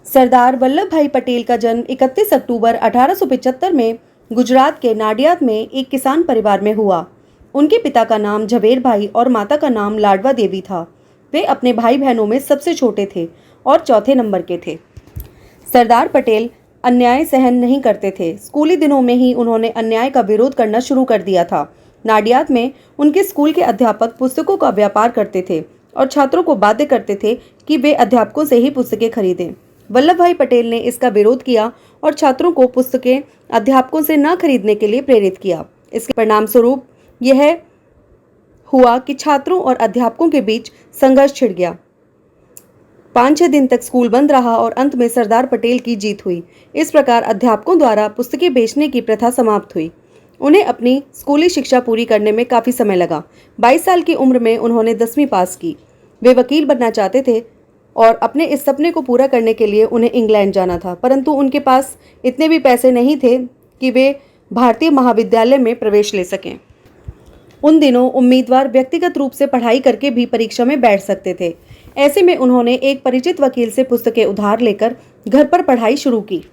सरदार वल्लभ भाई पटेल का जन्म 31 अक्टूबर 1875 में गुजरात के नाडियाद में एक किसान परिवार में हुआ। उनके पिता का नाम झवेर भाई और माता का नाम लाडवा देवी था। वे अपने भाई बहनों में सबसे छोटे थे और चौथे नंबर के थे। सरदार पटेल अन्याय सहन नहीं करते थे। स्कूली दिनों में ही उन्होंने अन्याय का विरोध करना शुरू कर दिया था। नाडियाद में उनके स्कूल के अध्यापक पुस्तकों का व्यापार करते थे और छात्रों को बाध्य करते थे कि वे अध्यापकों से ही पुस्तकें खरीदें। वल्लभ भाई पटेल ने इसका विरोध किया और छात्रों को पुस्तकें अध्यापकों से न खरीदने के लिए प्रेरित किया। इसके परिणाम स्वरूप यह हुआ कि छात्रों और अध्यापकों के बीच संघर्ष छिड़ गया। 5-6 दिन तक स्कूल बंद रहा और अंत में सरदार पटेल की जीत हुई। इस प्रकार अध्यापकों द्वारा पुस्तकें बेचने की प्रथा समाप्त हुई। उन्हें अपनी स्कूली शिक्षा पूरी करने में काफ़ी समय लगा। 22 साल की उम्र में उन्होंने 10वीं पास की। वे वकील बनना चाहते थे और अपने इस सपने को पूरा करने के लिए उन्हें इंग्लैंड जाना था, परंतु उनके पास इतने भी पैसे नहीं थे कि वे भारतीय महाविद्यालय में प्रवेश ले सकें। उन दिनों उम्मीदवार व्यक्तिगत रूप से पढ़ाई करके भी परीक्षा में बैठ सकते थे। ऐसे में उन्होंने एक परिचित वकील से पुस्तकें उधार लेकर घर पर पढ़ाई शुरू की।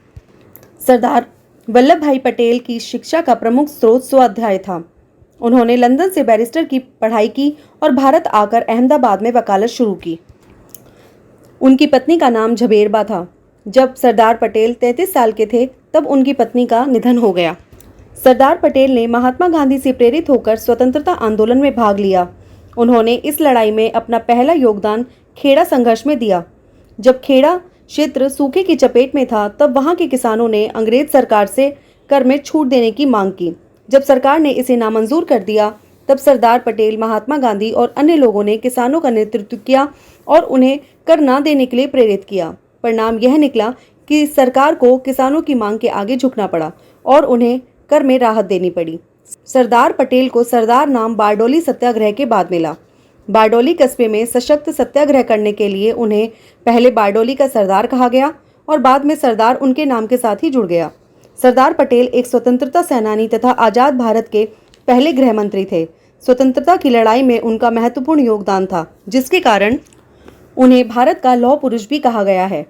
सरदार वल्लभ भाई पटेल की शिक्षा का प्रमुख स्रोत स्वाध्याय था। उन्होंने लंदन से बैरिस्टर की पढ़ाई की और भारत आकर अहमदाबाद में वकालत शुरू की। उनकी पत्नी का नाम झवेरबा था। जब सरदार पटेल 33 साल के थे तब उनकी पत्नी का निधन हो गया। सरदार पटेल ने महात्मा गांधी से प्रेरित होकर स्वतंत्रता आंदोलन में भाग लिया। उन्होंने इस लड़ाई में अपना पहला योगदान खेड़ा संघर्ष में दिया। जब खेड़ा क्षेत्र सूखे की चपेट में था तब वहां के किसानों ने अंग्रेज सरकार से कर में छूट देने की मांग की। जब सरकार ने इसे नामंजूर कर दिया तब सरदार पटेल, महात्मा गांधी और अन्य लोगों ने किसानों का नेतृत्व किया और उन्हें कर ना देने के लिए प्रेरित किया। परिणाम यह निकला कि सरकार को किसानों की मांग के आगे झुकना पड़ा और उन्हें कर में राहत देनी पड़ी। सरदार पटेल को सरदार नाम बारडोली सत्याग्रह के बाद मिला। बारडोली कस्बे में सशक्त सत्याग्रह करने के लिए उन्हें पहले बारडोली का सरदार कहा गया और बाद में सरदार उनके नाम के साथ ही जुड़ गया। सरदार पटेल एक स्वतंत्रता सेनानी तथा आज़ाद भारत के पहले गृह मंत्री थे। स्वतंत्रता की लड़ाई में उनका महत्वपूर्ण योगदान था, जिसके कारण उन्हें भारत का लौह पुरुष भी कहा गया है।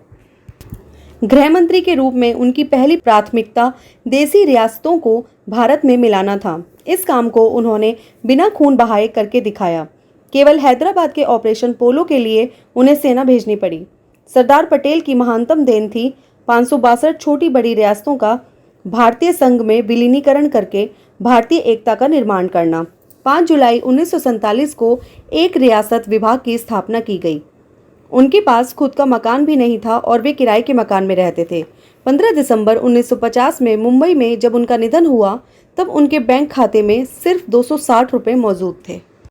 गृह मंत्री के रूप में उनकी पहली प्राथमिकता देसी रियासतों को भारत में मिलाना था। इस काम को उन्होंने बिना खून बहाए करके दिखाया। केवल हैदराबाद के ऑपरेशन पोलो के लिए उन्हें सेना भेजनी पड़ी। सरदार पटेल की महानतम देन थी 562 छोटी बड़ी रियासतों का भारतीय संघ में विलीनीकरण करके भारतीय एकता का निर्माण करना। 5 जुलाई 1947 को एक रियासत विभाग की स्थापना की गई। उनके पास खुद का मकान भी नहीं था और वे किराए के मकान में रहते थे। 15 दिसंबर 1950 में मुंबई में जब उनका निधन हुआ तब उनके बैंक खाते में सिर्फ 260 रुपये मौजूद थे।